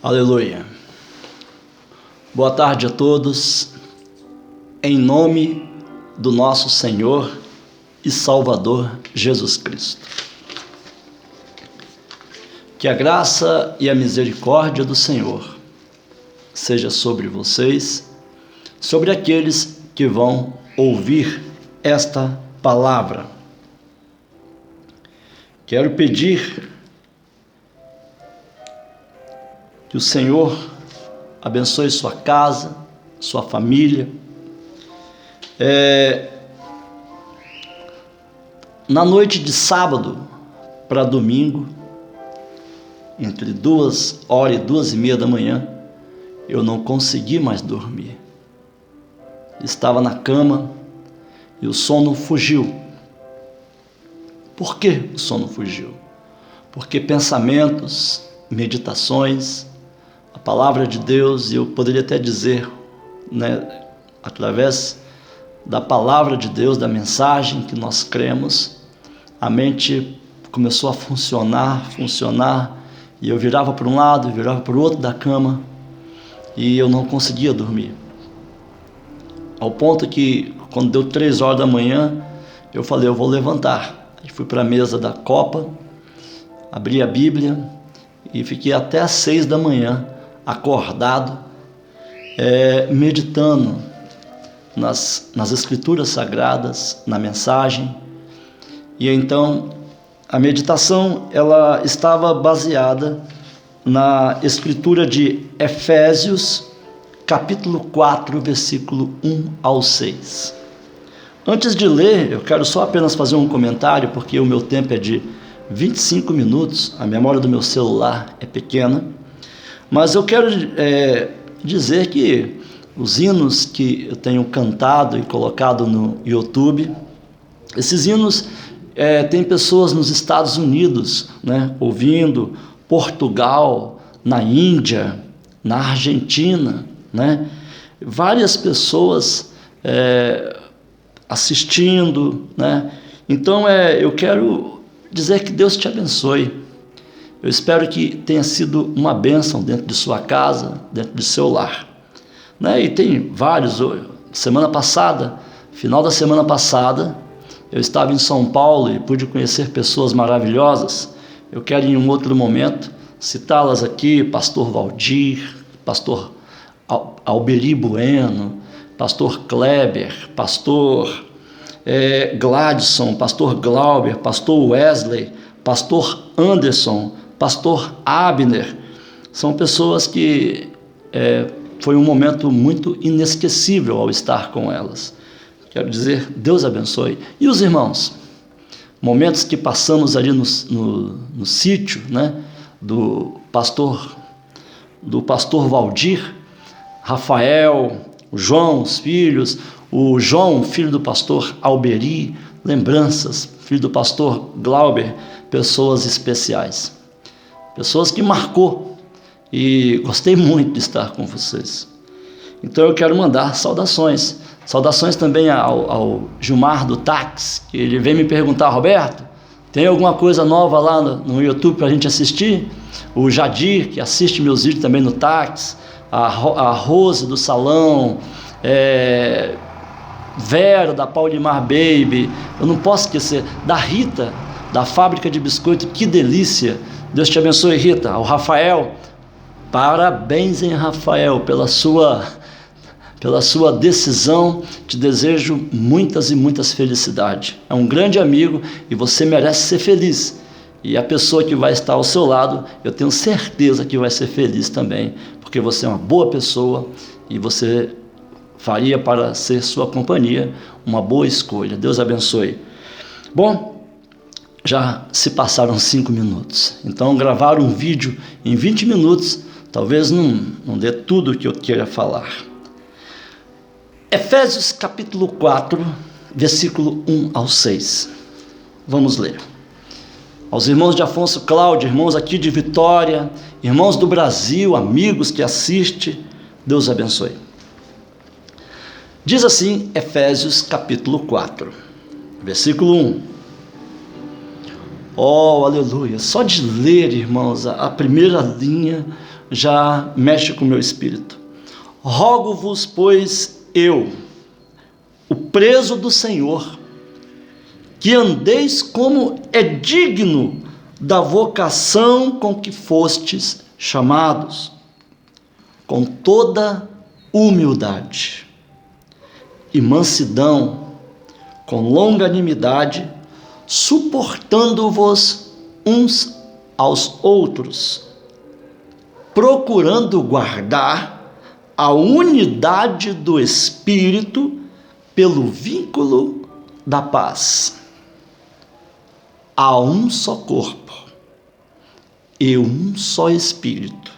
Aleluia. Boa tarde a todos, em nome do nosso Senhor e Salvador Jesus Cristo. Que a graça e a misericórdia do Senhor seja sobre vocês, sobre aqueles que vão ouvir esta palavra. Quero pedir que o Senhor abençoe sua casa, sua família. Na noite de sábado para domingo, entre 2h e 2h30 da manhã, eu não consegui mais dormir. Estava na cama e o sono fugiu. Por que o sono fugiu? Porque pensamentos, meditações, a palavra de Deus, e eu poderia até dizer, através da palavra de Deus, da mensagem que nós cremos, a mente começou a funcionar, e eu virava para um lado, virava para o outro da cama, e eu não conseguia dormir. Ao ponto que, quando deu 3h da manhã, eu falei, eu vou levantar. Aí fui para a mesa da copa, abri a Bíblia, e fiquei até às 6 da manhã, acordado, meditando nas escrituras sagradas, na mensagem. E então a meditação ela estava baseada na escritura de Efésios capítulo 4, versículo 1 ao 6. Antes de ler, eu quero só apenas fazer um comentário, porque o meu tempo é de 25 minutos, a memória do meu celular é pequena, mas eu quero dizer que os hinos que eu tenho cantado e colocado no YouTube, esses hinos tem pessoas nos Estados Unidos, ouvindo, Portugal, na Índia, na Argentina, várias pessoas assistindo, Então eu quero dizer que Deus te abençoe. Eu espero que tenha sido uma bênção dentro de sua casa, dentro do seu lar. E tem vários. Semana passada, final da semana passada, eu estava em São Paulo e pude conhecer pessoas maravilhosas. Eu quero em um outro momento citá-las aqui, pastor Valdir, pastor Alberi Bueno, pastor Kleber, pastor Gladson, pastor Glauber, pastor Wesley, pastor Anderson, pastor Abner. São pessoas que foi um momento muito inesquecível ao estar com elas. Quero dizer, Deus abençoe. E os irmãos? Momentos que passamos ali no sítio, do pastor Valdir, Rafael, o João, os filhos, o João, filho do pastor Alberi, lembranças, filho do pastor Glauber, pessoas especiais, pessoas que marcou, e gostei muito de estar com vocês. Então eu quero mandar saudações também ao Gilmar do Táxi, que ele veio me perguntar, Roberto, tem alguma coisa nova lá no YouTube para a gente assistir? O Jadir, que assiste meus vídeos também no Táxi, a Rose do Salão, Vera da Paulimar Baby, eu não posso esquecer, da Rita, da Fábrica de Biscoito, que delícia, Deus te abençoe, Rita. Ao Rafael, parabéns, hein, Rafael, pela sua decisão, te desejo muitas e muitas felicidades. É um grande amigo e você merece ser feliz. E a pessoa que vai estar ao seu lado, eu tenho certeza que vai ser feliz também, porque você é uma boa pessoa e você faria para ser sua companhia uma boa escolha. Deus abençoe. Bom, já se passaram 5 minutos, então gravar um vídeo em 20 minutos, talvez não dê tudo o que eu queira falar. Efésios capítulo 4, versículo 1 ao 6. Vamos ler. Aos irmãos de Afonso Cláudio, irmãos aqui de Vitória, irmãos do Brasil, amigos que assistem, Deus abençoe. Diz assim, Efésios capítulo 4, versículo 1. Oh, aleluia! Só de ler, irmãos, a primeira linha já mexe com o meu espírito. Rogo-vos, pois, eu, o preso do Senhor, que andeis como é digno da vocação com que fostes chamados, com toda humildade e mansidão, com longanimidade, suportando-vos uns aos outros, procurando guardar a unidade do Espírito pelo vínculo da paz. Há um só corpo e um só Espírito,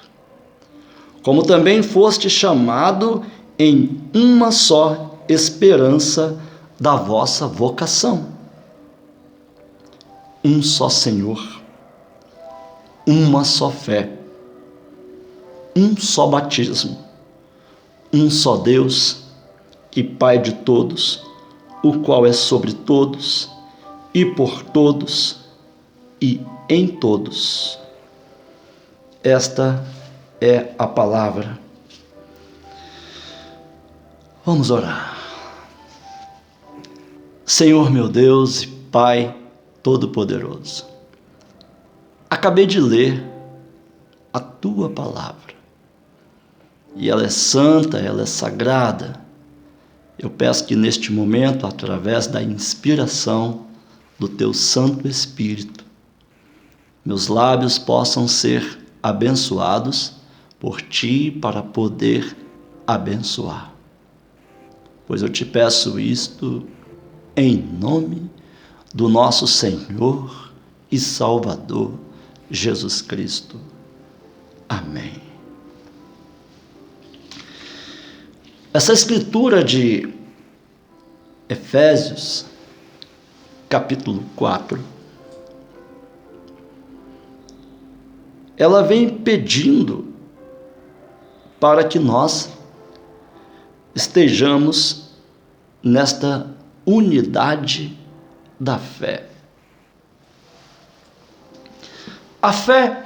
como também foste chamado em uma só esperança da vossa vocação. Um só Senhor, uma só fé, um só batismo, um só Deus e Pai de todos, o qual é sobre todos e por todos e em todos. Esta é a palavra. Vamos orar. Senhor meu Deus e Pai Todo-Poderoso, acabei de ler a Tua palavra, e ela é santa, ela é sagrada. Eu peço que neste momento, através da inspiração do Teu Santo Espírito, meus lábios possam ser abençoados por Ti para poder abençoar. Pois eu te peço isto em nome do nosso Senhor e Salvador Jesus Cristo. Amém. Essa escritura de Efésios, capítulo 4, ela vem pedindo para que nós estejamos nesta unidade da fé. A fé,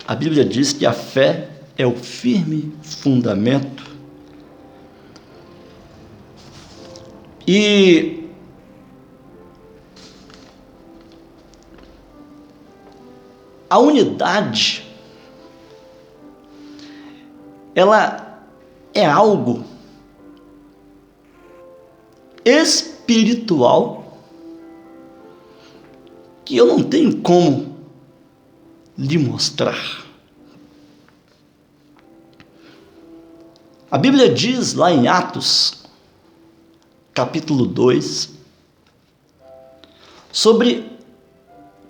a Bíblia diz que a fé é o firme fundamento. E a unidade, ela é algo espiritual que eu não tenho como lhe mostrar. A Bíblia diz lá em Atos, capítulo 2, sobre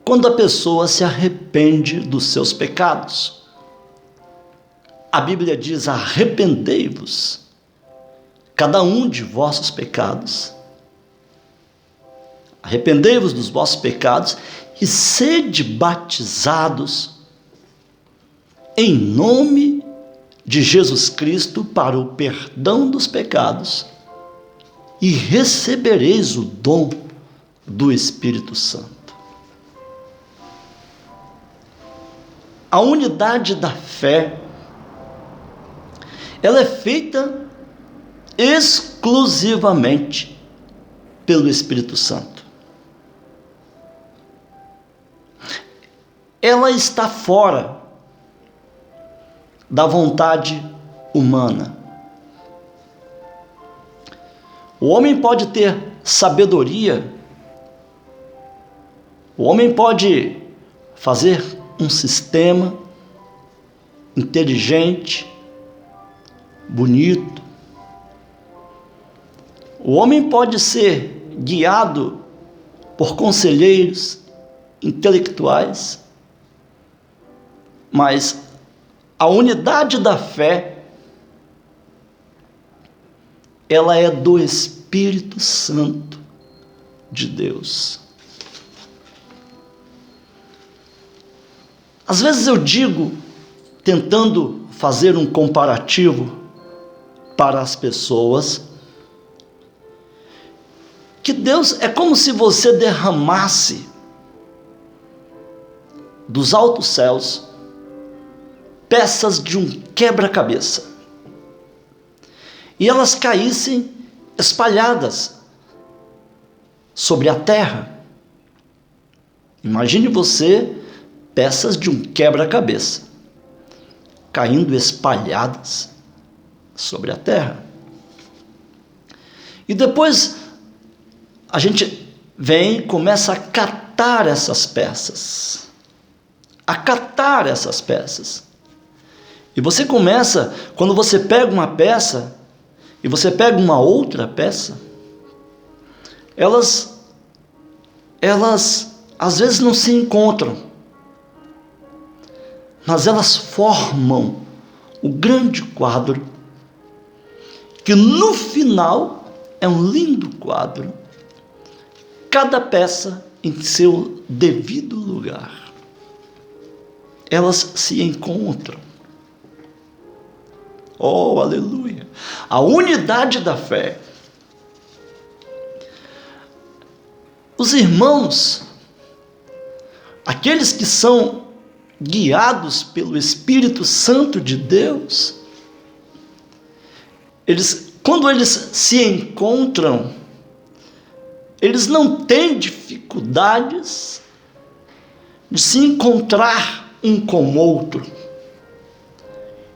quando a pessoa se arrepende dos seus pecados. A Bíblia diz: arrependei-vos, cada um de vossos pecados. Arrependei-vos dos vossos pecados e sede batizados em nome de Jesus Cristo para o perdão dos pecados, e recebereis o dom do Espírito Santo. A unidade da fé, ela é feita exclusivamente pelo Espírito Santo. Ela está fora da vontade humana. O homem pode ter sabedoria, o homem pode fazer um sistema inteligente, bonito. O homem pode ser guiado por conselheiros intelectuais, mas a unidade da fé, ela é do Espírito Santo de Deus. Às vezes eu digo, tentando fazer um comparativo para as pessoas, que Deus é como se você derramasse dos altos céus peças de um quebra-cabeça e elas caíssem espalhadas sobre a terra. Imagine você peças de um quebra-cabeça caindo espalhadas sobre a terra. E depois a gente vem e começa a catar essas peças. A catar essas peças. E você começa, quando você pega uma peça e você pega uma outra peça, elas às vezes não se encontram, mas elas formam o grande quadro, que no final é um lindo quadro, cada peça em seu devido lugar. Elas se encontram. Oh, aleluia! A unidade da fé. Os irmãos, aqueles que são guiados pelo Espírito Santo de Deus, quando eles se encontram, eles não têm dificuldades de se encontrar um com o outro.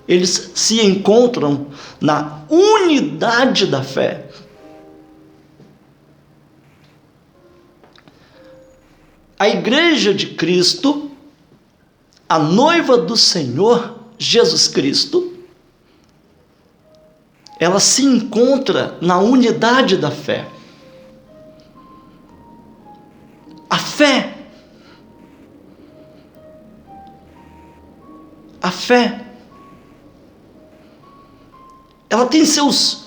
Eles se encontram na unidade da fé. A igreja de Cristo, a noiva do Senhor Jesus Cristo, ela se encontra na unidade da fé. A fé, ela tem suas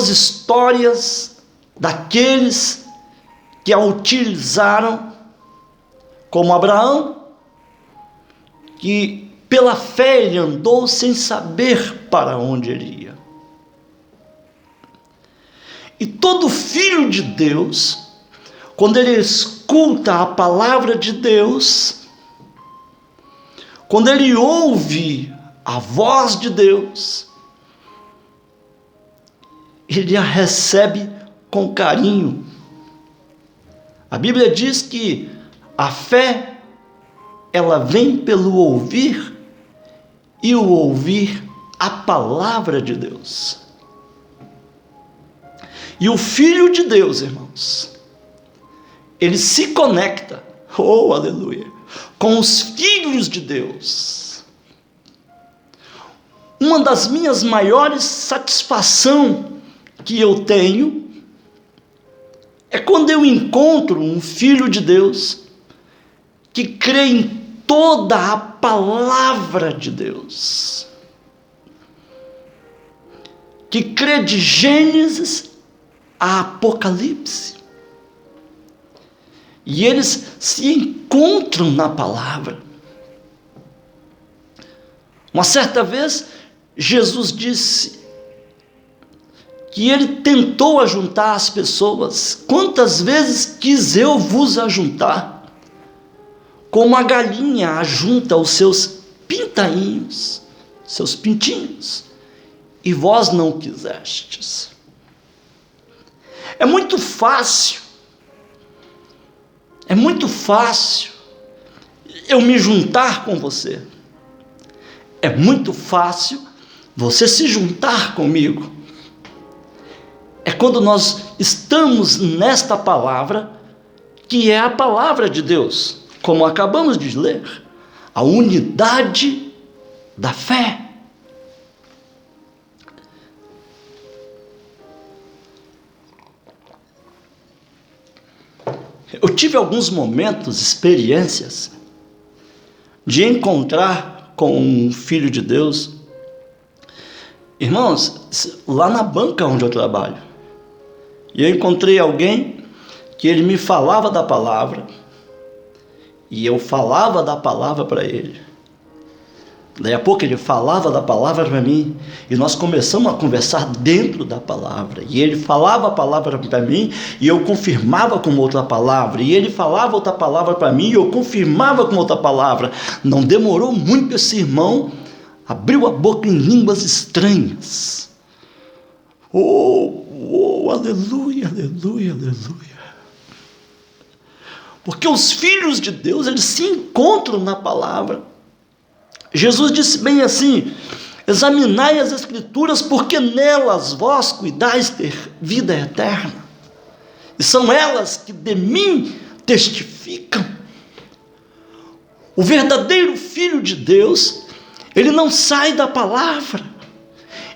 histórias daqueles que a utilizaram, como Abraão, que pela fé ele andou sem saber para onde ele ia. E todo filho de Deus, quando ele escuta a palavra de Deus, quando ele ouve a voz de Deus, ele a recebe com carinho. A Bíblia diz que a fé, ela vem pelo ouvir, e o ouvir a palavra de Deus. E o Filho de Deus, irmãos, ele se conecta, oh aleluia, com os filhos de Deus. Uma das minhas maiores satisfações que eu tenho é quando eu encontro um filho de Deus que crê em toda a palavra de Deus, que crê de Gênesis a Apocalipse, e eles se encontram na palavra. Uma certa vez, Jesus disse que ele tentou ajuntar as pessoas. Quantas vezes quis eu vos ajuntar, como a galinha ajunta os seus pintainhos, seus pintinhos, e vós não quisestes. É muito fácil eu me juntar com você. É muito fácil você se juntar comigo. É quando nós estamos nesta palavra, que é a palavra de Deus, como acabamos de ler, a unidade da fé. Eu tive alguns momentos, experiências, de encontrar com um filho de Deus. Irmãos, lá na banca onde eu trabalho, eu encontrei alguém que ele me falava da palavra, e eu falava da palavra para ele. Daí a pouco ele falava da palavra para mim, e nós começamos a conversar dentro da palavra, e ele falava a palavra para mim, e eu confirmava com outra palavra, e ele falava outra palavra para mim, e eu confirmava com outra palavra. Não demorou muito, esse irmão abriu a boca em línguas estranhas. Oh, aleluia, aleluia, aleluia. Porque os filhos de Deus, eles se encontram na palavra. Jesus disse bem assim: examinai as Escrituras, porque nelas vós cuidais ter vida eterna, e são elas que de mim testificam. O verdadeiro Filho de Deus, ele não sai da palavra,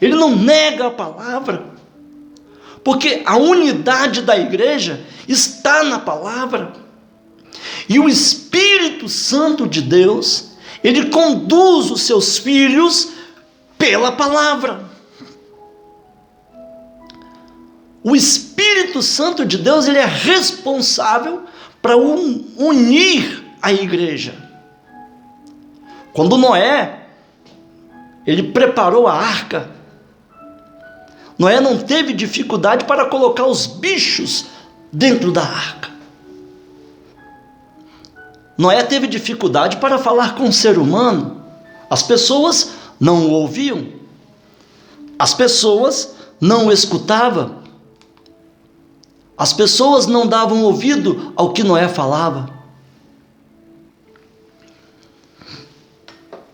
ele não nega a palavra, porque a unidade da igreja está na palavra, e o Espírito Santo de Deus, ele conduz os seus filhos pela palavra. O Espírito Santo de Deus, ele é responsável para unir a igreja. Quando Noé, ele preparou a arca, Noé não teve dificuldade para colocar os bichos dentro da arca. Noé teve dificuldade para falar com o ser humano. As pessoas não o ouviam, as pessoas não o escutavam, as pessoas não davam ouvido ao que Noé falava.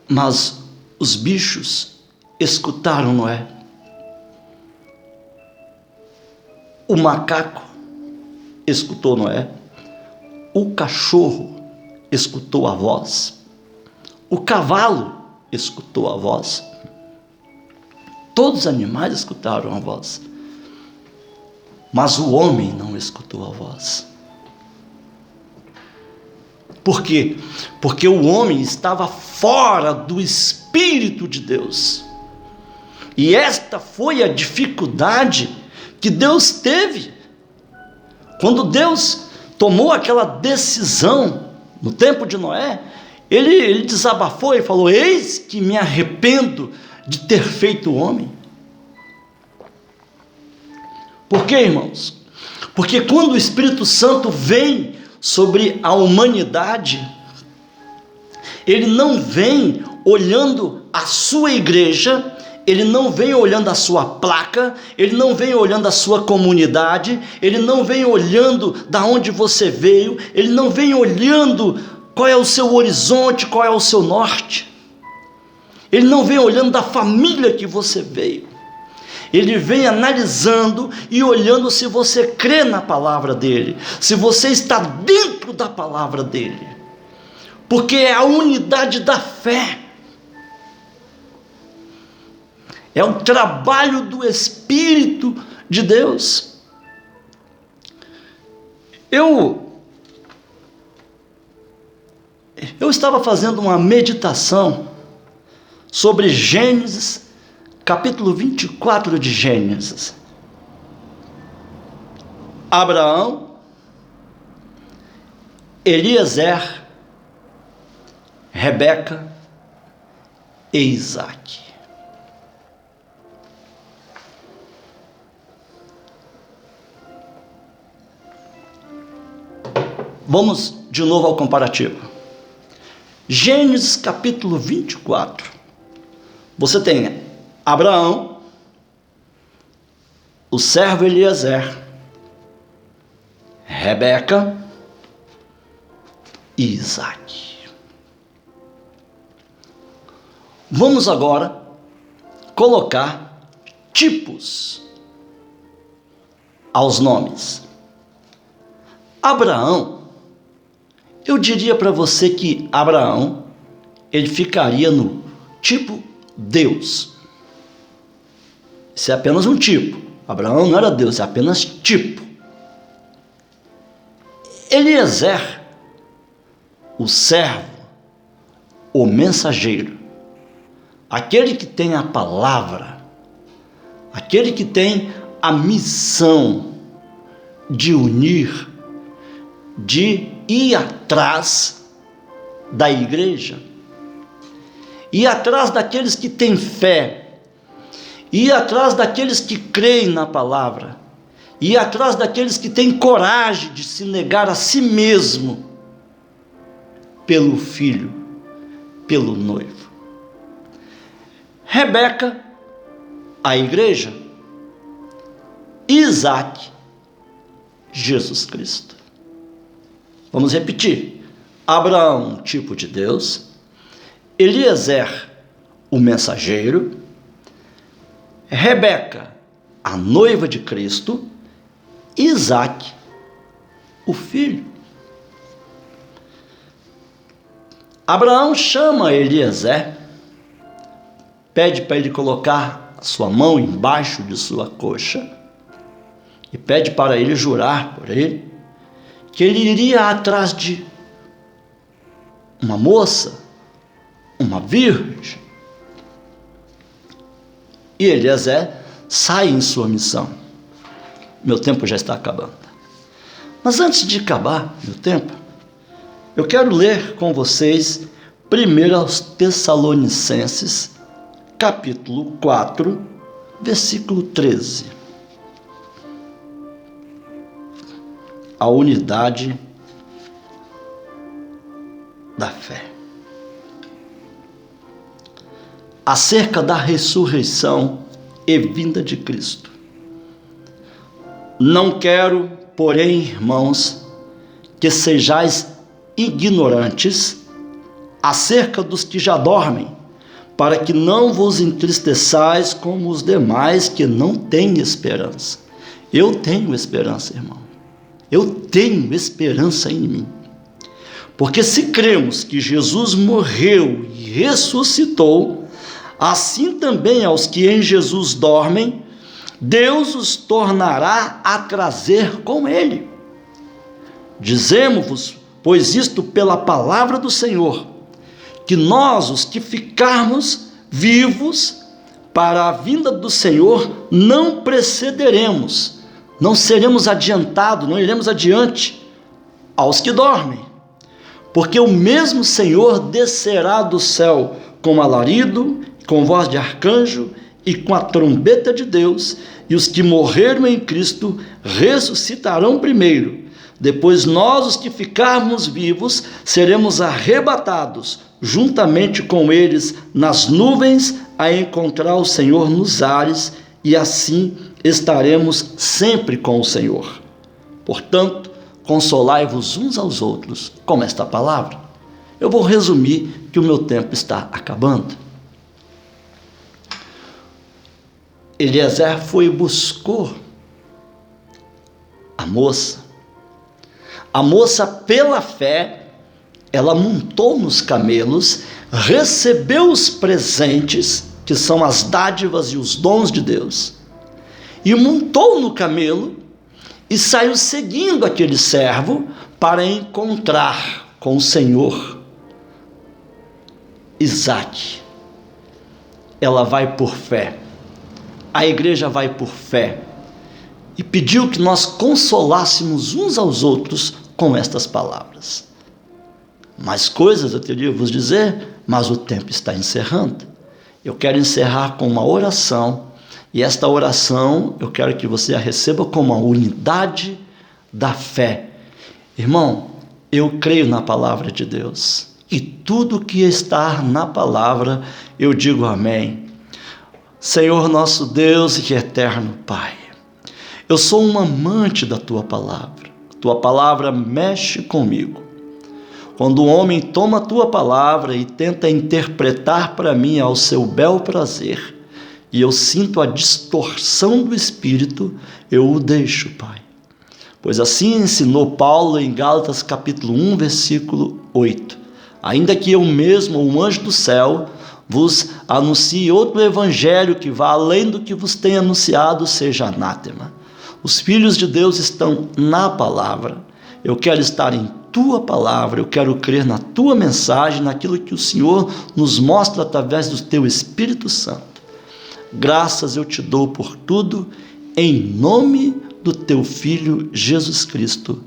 Mas os bichos escutaram Noé. O macaco escutou Noé, o cachorro escutou a voz, o cavalo escutou a voz, todos os animais escutaram a voz, mas o homem não escutou a voz. Por quê? Porque o homem estava fora do Espírito de Deus, e esta foi a dificuldade que Deus teve, quando Deus tomou aquela decisão, no tempo de Noé, ele desabafou e falou: eis que me arrependo de ter feito o homem. Por quê, irmãos? Porque quando o Espírito Santo vem sobre a humanidade, ele não vem olhando a sua igreja, ele não vem olhando a sua placa, ele não vem olhando a sua comunidade, ele não vem olhando da onde você veio, ele não vem olhando qual é o seu horizonte, qual é o seu norte, ele não vem olhando da família que você veio, ele vem analisando e olhando se você crê na palavra dele, se você está dentro da palavra dele, porque é a unidade da fé, é o trabalho do Espírito de Deus. Eu estava fazendo uma meditação sobre Gênesis, capítulo 24 de Gênesis. Abraão, Eliezer, Rebeca e Isaac. Vamos de novo ao comparativo. Gênesis capítulo 24. Você tem Abraão, o servo Eliezer, Rebeca e Isaac. Vamos agora colocar tipos aos nomes. Abraão, eu diria para você que Abraão, ele ficaria no tipo Deus. Isso é apenas um tipo. Abraão não era Deus, é apenas tipo. Eliezer, o servo, o mensageiro, aquele que tem a palavra, aquele que tem a missão de unir, de ir atrás da igreja. ir atrás daqueles que têm fé, ir atrás daqueles que creem na palavra, ir atrás daqueles que têm coragem de se negar a si mesmo pelo filho, pelo noivo. Rebeca, a igreja. Isaac, Jesus Cristo. Vamos repetir. Abraão, tipo de Deus. Eliezer, o mensageiro. Rebeca, a noiva de Cristo. Isaac, o filho. Abraão chama Eliezer, pede para ele colocar a sua mão embaixo de sua coxa e pede para ele jurar por ele que ele iria atrás de uma moça, uma virgem. E Eliezer sai em sua missão. Meu tempo já está acabando. Mas antes de acabar meu tempo, eu quero ler com vocês 1 Tessalonicenses, capítulo 4, versículo 13. A unidade da fé. Acerca da ressurreição e vinda de Cristo. Não quero, porém, irmãos, que sejais ignorantes acerca dos que já dormem, para que não vos entristeçais como os demais que não têm esperança. Eu tenho esperança, irmão. Eu tenho esperança em mim. Porque se cremos que Jesus morreu e ressuscitou, assim também aos que em Jesus dormem, Deus os tornará a trazer com ele. Dizemos-vos, pois isto pela palavra do Senhor, que nós, os que ficarmos vivos para a vinda do Senhor, não precederemos, não seremos adiantados, não iremos adiante aos que dormem. Porque o mesmo Senhor descerá do céu com alarido, com voz de arcanjo e com a trombeta de Deus, e os que morreram em Cristo ressuscitarão primeiro. Depois nós, os que ficarmos vivos, seremos arrebatados juntamente com eles nas nuvens a encontrar o Senhor nos ares, e assim estaremos sempre com o Senhor. Portanto, consolai-vos uns aos outros com esta palavra. Eu vou resumir que o meu tempo está acabando. Eliezer foi e buscou a moça. A moça, pela fé, ela montou nos camelos, recebeu os presentes, que são as dádivas e os dons de Deus, e montou no camelo e saiu seguindo aquele servo para encontrar com o Senhor. Isaac, ela vai por fé, a igreja vai por fé, e pediu que nós consolássemos uns aos outros com estas palavras. Mais coisas eu teria a vos dizer, mas o tempo está encerrando. Eu quero encerrar com uma oração, e esta oração eu quero que você a receba como a unidade da fé. Irmão, eu creio na palavra de Deus, e tudo que está na palavra, eu digo amém. Senhor nosso Deus e eterno Pai, eu sou um amante da Tua palavra. Tua palavra mexe comigo. Quando o homem toma a Tua palavra e tenta interpretar para mim ao seu bel prazer, e eu sinto a distorção do Espírito, eu o deixo, Pai. Pois assim ensinou Paulo em Gálatas capítulo 1, versículo 8. Ainda que eu mesmo, um anjo do céu, vos anuncie outro evangelho que vá além do que vos tem anunciado, seja anátema. Os filhos de Deus estão na palavra. Eu quero estar em Tua palavra, eu quero crer na Tua mensagem, naquilo que o Senhor nos mostra através do Teu Espírito Santo. Graças eu te dou por tudo, em nome do Teu Filho Jesus Cristo.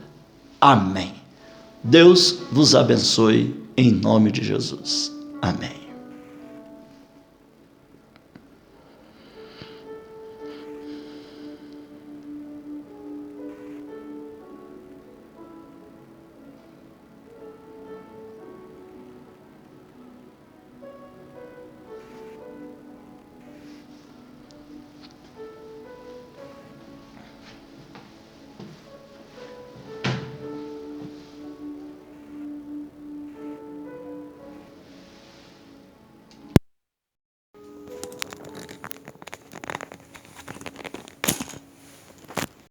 Amém. Deus vos abençoe em nome de Jesus. Amém.